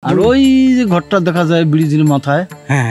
আর ওই যে ঘরটা দেখা যায় ব্রিজের মাথায়,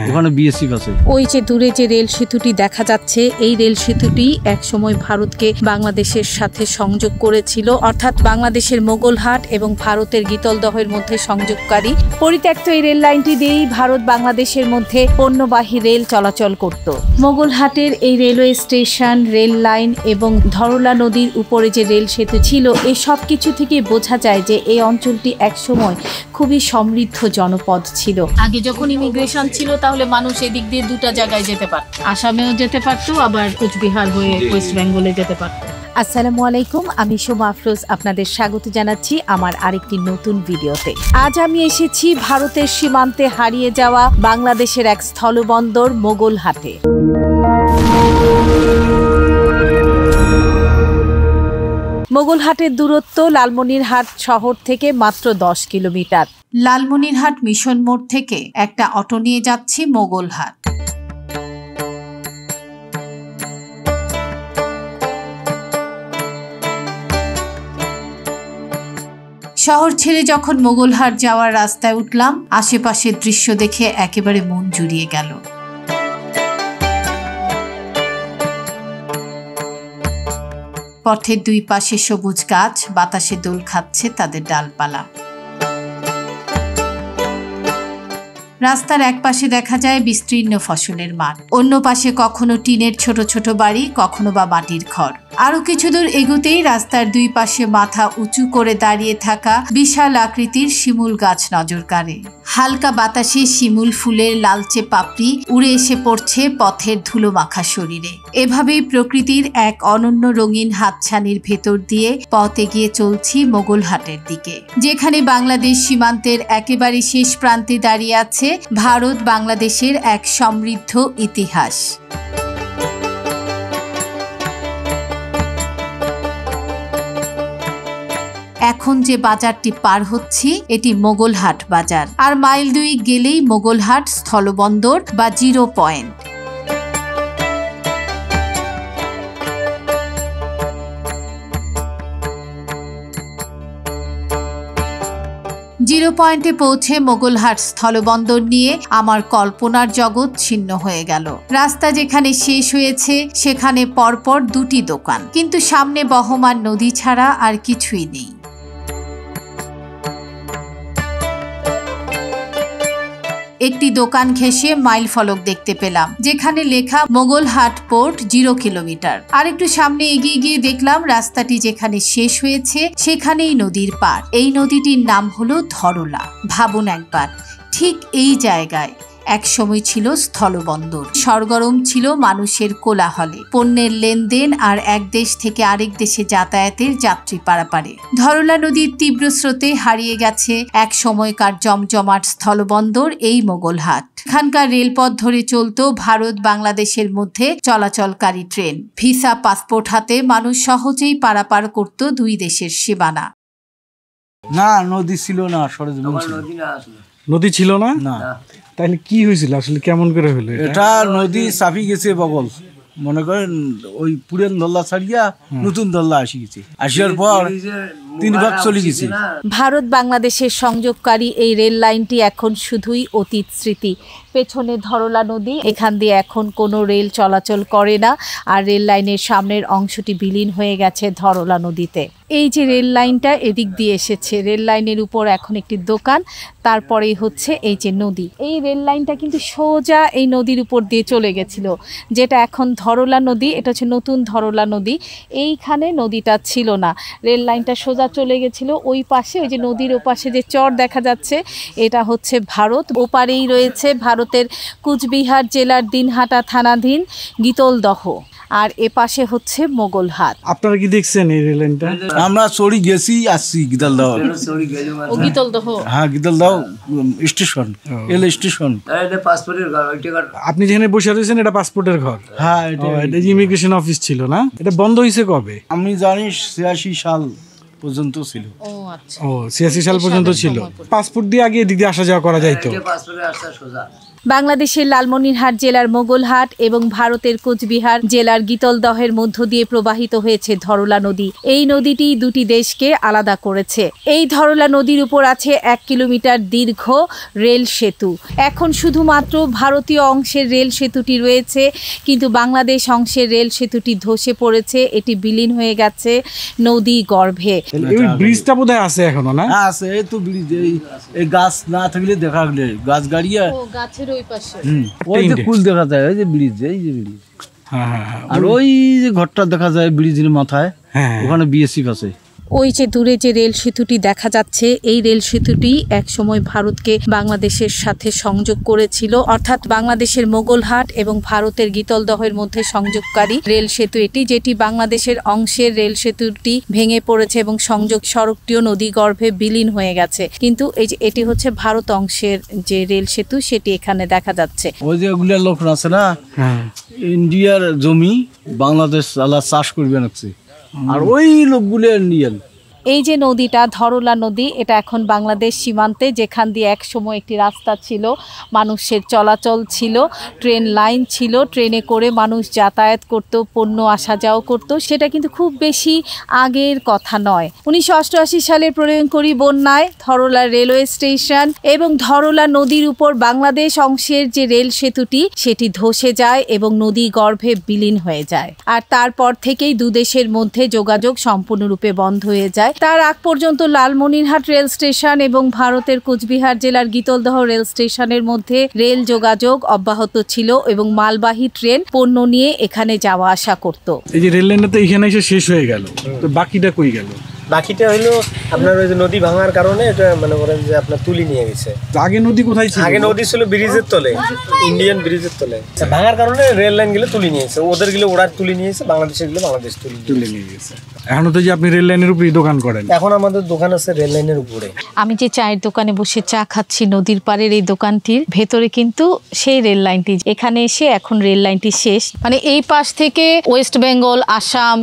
ওখানে বিএসএফ আছে। ওই যে দূরে যে রেল সেতুটি দেখা যাচ্ছে, এই রেল সেতুটি একসময় ভারতকে বাংলাদেশের সাথে সংযোগ করেছিল, অর্থাৎ বাংলাদেশের মোগলহাট এবং ভারতের গীতলদহের মধ্যে সংযোগকারী। পরিত্যক্ত এই রেল লাইনটি দিয়েই ভারত বাংলাদেশের মধ্যে পণ্যবাহী রেল চলাচল করত। মোগলহাটের এই রেলওয়ে স্টেশন, রেল লাইন এবং ধরলা নদীর উপরে যে রেল সেতু ছিল, এই সব কিছু থেকে বোঝা যায় যে এই অঞ্চলটি একসময় খুবই সমৃদ্ধ জনপদ ছিল। আগে যখন ইমিগ্রেশন ছিল তাহলে মানুষ এদিক দিয়ে দুটা জায়গায় যেতে পারত, আসামেও যেতে পারতো, আবার কুচবিহার হয়ে ওয়েস্ট বেঙ্গলে যেতে পারতো। আসসালামু আলাইকুম, আমি শোভা আফরোজ আপনাদের স্বাগত জানাচ্ছি আমার আরেকটি নতুন ভিডিওতে। আজ আমি এসেছি ভারতের সীমান্তে হারিয়ে যাওয়া বাংলাদেশের এক স্থলবন্দর মোগলহাটে। মোগলহাটের দূরত্ব লালমনিরহাট শহর থেকে মাত্র 10 কিলোমিটার। লালমনিরহাট মিশন মোড় থেকে একটা অটো নিয়ে যাচ্ছি মোগলহাট। শহর ছেড়ে যখন মোগলহাট যাওয়ার রাস্তায় উঠলাম, আশেপাশের দৃশ্য দেখে একেবারে মন জুড়িয়ে গেল। পথের দুই পাশে সবুজ গাছ, বাতাসে দোল খাচ্ছে তাদের ডালপালা। রাস্তার এক পাশে দেখা যায় বিস্তীর্ণ ফসলের মাঠ, অন্য পাশে কখনো টিনের ছোট ছোট বাড়ি, কখনো বা মাটির ঘর। আরো কিছু দূর এগোতেই রাস্তার দুই পাশে মাথা উঁচু করে দাঁড়িয়ে থাকা বিশাল আকৃতির শিমুল গাছ নজর কাড়ে। হালকা বাতাসে শিমুল ফুলের লালচে পাপড়ি উড়ে এসে পড়ছে পথের ধুলো মাখা শরীরে। এভাবেই প্রকৃতির এক অনন্য রঙিন হাতছানির ভেতর দিয়ে পথ এগিয়ে চলছি মোগলহাটের দিকে, যেখানে বাংলাদেশ সীমান্তের একেবারে শেষ প্রান্তে দাঁড়িয়ে আছে ভারত বাংলাদেশের এক সমৃদ্ধ ইতিহাস। এখন যে বাজারটি পার হচ্ছি, এটি মোগলহাট বাজার, আর মাইল 2 গেলেই মোগলহাট স্থলবন্দর বা জিরো পয়েন্ট। জিরো পয়েন্টে পৌঁছে মোগলহাট স্থলবন্দর নিয়ে আমার কল্পনার জগৎ ছিন্ন হয়ে গেল। রাস্তা যেখানে শেষ হয়েছে সেখানে পরপর দুটি দোকান, কিন্তু সামনে বহমান নদী ছাড়া আর কিছুই নেই। একটি দোকান ঘেঁষে মাইল ফলক দেখতে পেলাম, যেখানে লেখা মোগলহাট পোর্ট 0 কিলোমিটার। আর একটু সামনে এগিয়ে গিয়ে দেখলাম রাস্তাটি যেখানে শেষ হয়েছে সেখানেই নদীর পার। এই নদীটির নাম হলো ধরলা। ভাবুন একবার, ঠিক এই জায়গায় এক সময় ছিল স্থলবন্দর। সরগরম ছিল মানুষের কোলাহলে, পণ্যের লেনদেন আর এক দেশ থেকে আরেক দেশে যাতায়াতের যাত্রী পারাপারে। ধরলা নদীর তীব্র স্রোতে হারিয়ে গেছে এক সময়কার জমজমাট স্থলবন্দর এই মোগলহাট। এখানকার রেলপথ ধরে চলত ভারত বাংলাদেশের মধ্যে চলাচলকারী ট্রেন। ভিসা পাসপোর্ট হাতে মানুষ সহজেই পারাপার করত দুই দেশের সীমানা। না, নদী ছিল না, সরেজমিন ছিল। নদী ছিল না? না। তাহলে কি হয়েছিল আসলে, কেমন করে হলো এটা? নদী চাপি গেছে বগল, মনে করেন ওই পুরান দল্লা ছাড়িয়া নতুন দল্লা আসি গেছে, আসিয়ার পর 3 ভাগ চলে গেছে। ভারত বাংলাদেশের সংযোগকারী এই রেল লাইনটি এখন শুধুই অতীত স্মৃতি। পেছনে ধরলা নদী, এখান দিয়ে এখন কোনো রেল চলাচল করে না, আর রেল লাইনের সামনের অংশটি বিলীন হয়ে গেছে ধরলা নদীতে। এই যে রেল লাইনটা এদিক দিয়ে এসেছে, রেল লাইনের উপর এখন একটি দোকান, তারপরেই হচ্ছে এই যে নদী। এই রেল লাইনটা কিন্তু সোজা এই নদীর উপর দিয়ে চলে গেছিল, যেটা এখন ধরলা নদী। এটা হচ্ছে নতুন ধরলা নদী। এইখানে নদীটা ছিল না, রেল লাইনটা সোজা চলে গেছিল ওই পাশে। ওই যে নদীর ওপাশে যে চর দেখা যাচ্ছে, এটা হচ্ছে ভারত। ওপারেই রয়েছে ভারতের কুচবিহার জেলার দিনহাটা থানাধীন গীতলদহ, আর এ পাশে হচ্ছে মোগলহাট। আপনারা কি দেখছেন এই রেল লাইনটা? আমরা চড়ি গেছি, আসছি গীতলদহ। ও গীতলদহ? হ্যাঁ, গীতলদহ স্টেশন, রেল স্টেশন। আপনি যেখানে বসে রয়েছেন এটা পাসপোর্টের ঘর? হ্যাঁ, এটা ইমিগ্রেশন অফিস ছিল না? এটা বন্ধ হয়েছে কবে? আমি জানি 86 সাল পর্যন্ত ছিল। ও আচ্ছা, 86 সাল পর্যন্ত ছিল। পাসপোর্ট দিয়ে আগে এদিক দিয়ে আসা যাওয়া করা যাইতো? বাংলাদেশের লালমনিরহাট জেলার মোগলহাট এবং ভারতের কোচবিহার জেলার গীতলদহের মধ্য দিয়ে প্রবাহিত হয়েছে ধরলা নদী। এই নদীটি দুটি দেশকে আলাদা করেছে। এই ধরলা নদীর উপর আছে 1 কিলোমিটার দীর্ঘ রেল সেতু। এখন শুধুমাত্র ভারতীয় অংশের রেল সেতুটি রয়েছে, কিন্তু বাংলাদেশ অংশের রেল সেতুটি ধসে পড়েছে, এটি বিলীন হয়ে গেছে নদী গর্ভে। এই ব্রিজটা বোধহয় আছে এখনো না? আছে, এই তো ব্রিজ, এই গাছ না থাকলে দেখা গেলে গাছ গাড়িয়া গাছের ওই পাশে ওই যে কুল দেখা যায়, ওই যে ব্রিজ, এই যে ব্রিজ। হ্যাঁ, আর ওই যে ঘরটা দেখা যায় ব্রিজের মাথায়, ওখানে বিএসএফ আছে। ওই যে দূরে যে রেল সেতুটি দেখা যাচ্ছে, এই রেল সেতুটি একসময় ভারতকে বাংলাদেশের সাথে সংযোগ করেছিল, অর্থাৎ বাংলাদেশের মোগলহাট এবং ভারতের গীতলদহের মধ্যে সংযোগকারী রেল সেতু এটি, যেটি বাংলাদেশের অংশের রেল সেতুটি ভেঙে পড়েছে এবং সংযোগ সড়কটিও নদী গর্ভে বিলীন হয়ে গেছে। কিন্তু এই যে এটি হচ্ছে ভারত অংশের যে রেল সেতু, সেটি এখানে দেখা যাচ্ছে। ওই যে ওগুলা লোক আছে না, ইন্ডিয়ার জমি বাংলাদেশ আলা চাষ করবে নাকছে, আর ওই লোকগুলো ইন্ডিয়ান। এই যে নদীটা ধরলা নদী, এটা এখন বাংলাদেশ সীমান্তে, যেখান দিয়ে এক সময় একটি রাস্তা ছিল, মানুষের চলাচল ছিল, ট্রেন লাইন ছিল, ট্রেনে করে মানুষ যাতায়াত করত, পণ্য আসা যাওয়া করত। সেটা কিন্তু খুব বেশি আগের কথা নয়। 1988 সালের প্রলয়ঙ্করী বন্যায় ধরলা রেলওয়ে স্টেশন এবং ধরলা নদীর উপর বাংলাদেশ অংশের যে রেল সেতুটি, সেটি ধসে যায় এবং নদী গর্ভে বিলীন হয়ে যায়। আর তারপর থেকেই দুদেশের মধ্যে যোগাযোগ সম্পূর্ণরূপে বন্ধ হয়ে যায়। তার আগ পর্যন্ত লালমনিরহাট রেল স্টেশন এবং ভারতের কোচবিহার জেলার গীতলদহ রেল স্টেশনের মধ্যে রেল যোগাযোগ অব্যাহত ছিল এবং মালবাহী ট্রেন পণ্য নিয়ে এখানে যাওয়া আসা করত। এই যে রেল লাইনটা তো এখানে এসে শেষ হয়ে গেল, তো বাকিটা কই গেল? বাকিটা হলো আপনার ওই যে নদী ভাঙার কারণে এটা মনে করেন যে আপনার তুলি নিয়ে গেছে। আগে নদী কোথায় ছিল? আগে নদী ছিল ব্রিজের তলে, ইন্ডিয়ান ব্রিজের তলে। ভাঙার কারণে রেল লাইন গুলো তুলি নিয়েছে, ওদের গুলো ওরা তুলি নিয়েছে, বাংলাদেশের গুলো বাংলাদেশ তুলে নিয়ে গেছে। এখনো তো যে আপনি রেল লাইনের উপরেই দোকান করেন? এখন আমাদের দোকান আছে রেল লাইনের উপরে। আমি যে চায়ের দোকানে বসে চা খাচ্ছি নদীর পাড়ের এই দোকানটির ভেতরে কিন্তু সেই রেল লাইনটি, এখানে এসে এখন রেল লাইনটি শেষ। মানে এই পাশ থেকে ওয়েস্ট বেঙ্গল, আসাম,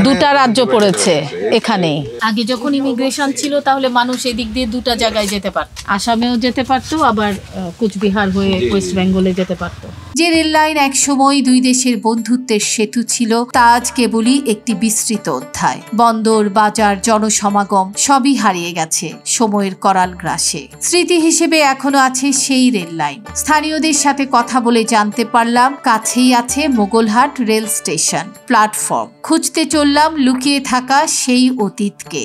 দুটা রাজ্য পড়েছে এখানে। আগে যখন ইমিগ্রেশন ছিল তাহলে মানুষ এদিক দিয়ে দুটা জায়গায় যেতে পারত, আসামেও যেতে পারতো, আবার কোচবিহার হয়ে ওয়েস্ট বেঙ্গলে যেতে পারতো। যে রেল লাইন এক সময় দুই দেশের বন্ধুত্বের সেতু ছিল, তা আজ কেবলই একটি বিস্তৃত অধ্যায়। বন্দর, বাজার, জনসমাগম সবই হারিয়ে গেছে সময়ের করাল গ্রাসে। স্মৃতি হিসেবে এখনো আছে সেই রেল লাইন। স্থানীয়দের সাথে কথা বলে জানতে পারলাম, কাছেই আছে মোগলহাট রেল স্টেশন প্ল্যাটফর্ম। খুঁজতে চললাম লুকিয়ে থাকা সেই অতীতকে।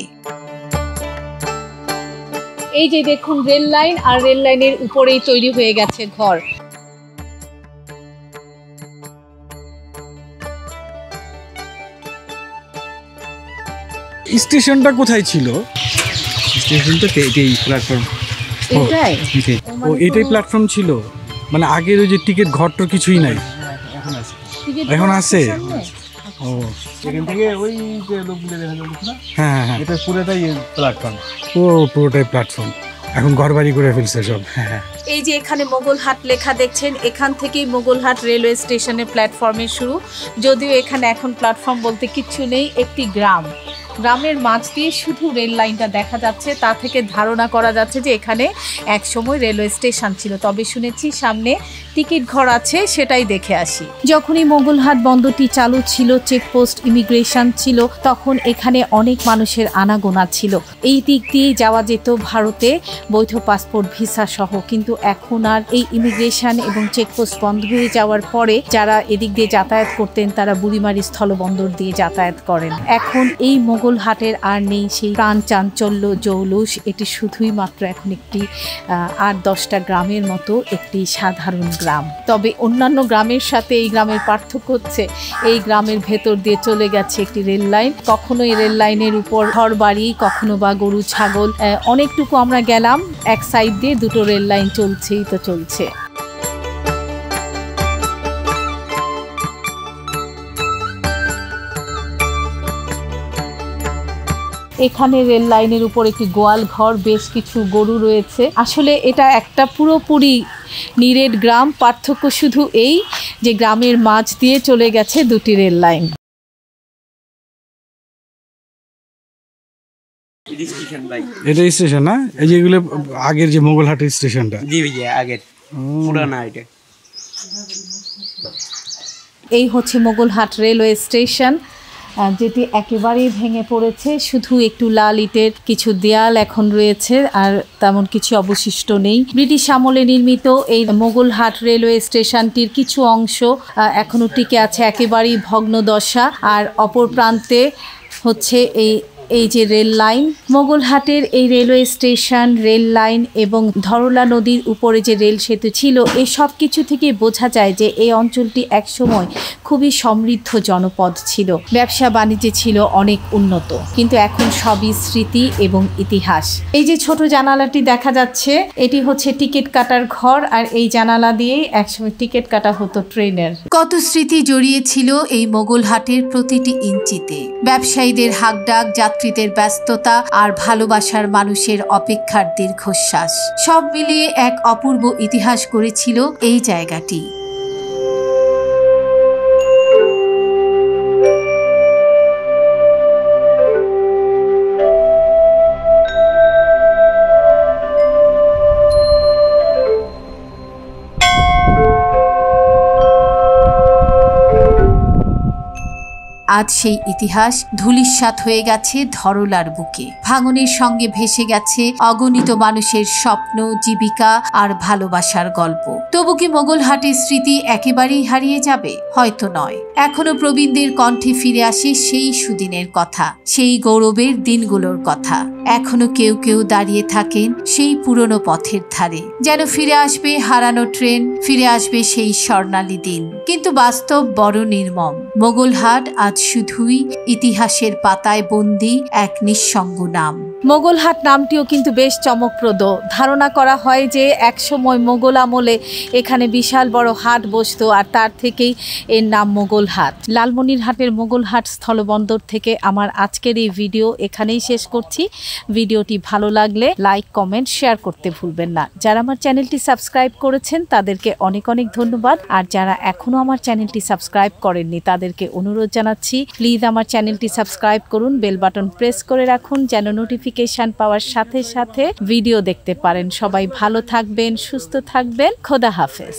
এই যে দেখুন রেল লাইন, আর রেল লাইনের উপরেই তৈরি হয়ে গেছে ঘর। স্টেশনটা কোথায় ছিল? স্টেশনটা এই প্ল্যাটফর্ম, এটাই ও এটাই প্ল্যাটফর্ম ছিল, মানে আগের ওই যে টিকিট ঘরটা কিছুই নাই? এখন আছে। ও এখান থেকে ওই যে লোকগুলো দেখা যাচ্ছে না, হ্যাঁ, এটা পুরোটাই প্ল্যাটফর্ম। ও পুরোটাই প্ল্যাটফর্ম, এখন ঘর বাড়ি করে ফেলছে সব। হ্যাঁ, এই যে এখানে মোগলহাট লেখা দেখছেন, এখান থেকেই মোগলহাট রেলওয়ে স্টেশনের প্ল্যাটফর্মের শুরু। যদিও এখানে এখন প্ল্যাটফর্ম বলতে কিচ্ছু নেই, একটি গ্রাম, গ্রামের মাঝ দিয়ে শুধু রেল লাইনটা দেখা যাচ্ছে। তা থেকে ধারণা করা যাচ্ছে যে এখানে এক সময় রেলওয়ে স্টেশন ছিল। তবে শুনেছি সামনে টিকিট ঘর আছে, সেটাই দেখে আসি। যখনই মোগলহাট বন্দরটি চালু ছিল, চেকপোস্ট, ইমিগ্রেশন ছিল, তখন এখানে অনেক মানুষের আনাগোনা ছিল। এই দিক দিয়ে যাওয়া যেত ভারতে বৈধ পাসপোর্ট, ভিসা সহ। কিন্তু এখন আর এই ইমিগ্রেশন এবং চেকপোস্ট বন্ধ হয়ে যাওয়ার পরে যারা এদিক দিয়ে যাতায়াত করতেন তারা বুড়িমারি স্থলবন্দর দিয়ে যাতায়াত করেন। এখন এই মোগলহাটের আর নেই সেই প্রাণ চাঞ্চল্য, জৌলুস। এটি শুধুই মাত্র এখন একটি 8-10টা গ্রামের মতো একটি সাধারণ গ্রাম। তবে অন্যান্য গ্রামের সাথে এই গ্রামের পার্থক্য হচ্ছে এই গ্রামের ভেতর দিয়ে চলে গেছে একটি রেল লাইন। কখনো এই রেল লাইনের উপর ঘর বাড়ি, কখনো বা গরু ছাগল। অনেকটুকু আমরা গেলাম, এক সাইড দিয়ে দুটো রেল লাইন চলছেই তো চলছে। এখানে রেল লাইনের উপর একটি গোয়াল ঘর, বেশ কিছু গরু রয়েছে। আসলে এটা একটা পুরোপুরি নিরেট গ্রাম। পার্থক্য শুধু এই যে গ্রামের মাঝ দিয়ে চলে গেছে দুটি রেল লাইন। এটা স্টেশন না? এই যেগুলো আগের যে মোগলহাটের স্টেশনটা? জি ভাইয়া আগের। পুরানা এটা। এই হচ্ছে মোগলহাট রেলওয়ে স্টেশন, যেটি একেবারেই ভেঙে পড়েছে। শুধু একটু লাল ইটের কিছু দেয়াল এখন রয়েছে, আর তেমন কিছু অবশিষ্ট নেই। ব্রিটিশ আমলে নির্মিত এই মোগলহাট রেলওয়ে স্টেশনটির কিছু অংশ এখনও টিকে আছে, একেবারেই ভগ্নদশা। আর অপর প্রান্তে হচ্ছে এই যে রেল লাইন। মোগলহাটের এই রেলওয়ে স্টেশন, রেল লাইন এবং ধরলা নদীর উপরে যে রেল সেতু ছিল, এই সব কিছু থেকে বোঝা যায় যে এই অঞ্চলটি একসময় খুবই সমৃদ্ধ জনপদ ছিল, ব্যবসা বাণিজ্যে ছিল অনেক উন্নত। কিন্তু এখন সবই স্মৃতি এবং ইতিহাস। এই যে ছোট জানালাটি দেখা যাচ্ছে, এটি হচ্ছে টিকিট কাটার ঘর, আর এই জানালা দিয়েই একসময় টিকিট কাটা হতো ট্রেনের। কত স্মৃতি জড়িয়ে ছিল এই মোগলহাটের প্রতিটি ইঞ্চিতে। ব্যবসায়ীদের হাকডাক, যাত্রীদের ব্যস্ততা, আর ভালোবাসার মানুষের অপেক্ষার দীর্ঘশ্বাস, সব মিলিয়ে এক অপূর্ব ইতিহাস গড়েছিল এই জায়গাটি। আজ সেই ইতিহাস ধূলিসাৎ হয়ে গেছে ধরলার বুকে। ভাঙনের সঙ্গে ভেসে গেছে অগণিত মানুষের স্বপ্ন, জীবিকা আর ভালোবাসার গল্প। তবু কি মোগলহাটের স্মৃতি একেবারেই হারিয়ে যাবে? হয়তো নয়। এখনো প্রবীণদের কণ্ঠে ফিরে আসে সেই সুদিনের কথা, সেই গৌরবের দিনগুলোর কথা। এখনো কেউ কেউ দাঁড়িয়ে থাকেন সেই পুরনো পথের ধারে, যেন ফিরে আসবে হারানো ট্রেন, ফিরে আসবে সেই স্বর্ণালী দিন। কিন্তু বাস্তব বড় নির্মম। মোগলহাট আজ শুধুই ইতিহাসের পাতায় বন্দী এক নিঃসঙ্গ নাম। মোগলহাট নামটিও কিন্তু বেশ চমকপ্রদ। ধারণা করা হয় যে একসময় মোগল আমলে এখানে বিশাল বড় হাট বসতো, আর তার থেকেই এর নাম মোগলহাট। লালমনিরহাটের মোগলহাট স্থলবন্দর থেকে আমার আজকের এই ভিডিও এখানেই শেষ করছি। ভিডিওটি ভালো লাগলে লাইক, কমেন্ট, শেয়ার করতে ভুলবেন না। যারা আমার চ্যানেলটি সাবস্ক্রাইব করেছেন তাদেরকে অনেক অনেক ধন্যবাদ, আর যারা এখনো আমার চ্যানেলটি সাবস্ক্রাইব করেননি তাদেরকে অনুরোধ জানাচ্ছি, প্লিজ আমার চ্যানেলটি সাবস্ক্রাইব করুন, বেল বাটন প্রেস করে রাখুন, যেন নোটিফিকেশন পাওয়ার সাথে সাথে ভিডিও দেখতে পারেন। সবাই ভালো থাকবেন, সুস্থ থাকবেন। খোদা হাফেজ।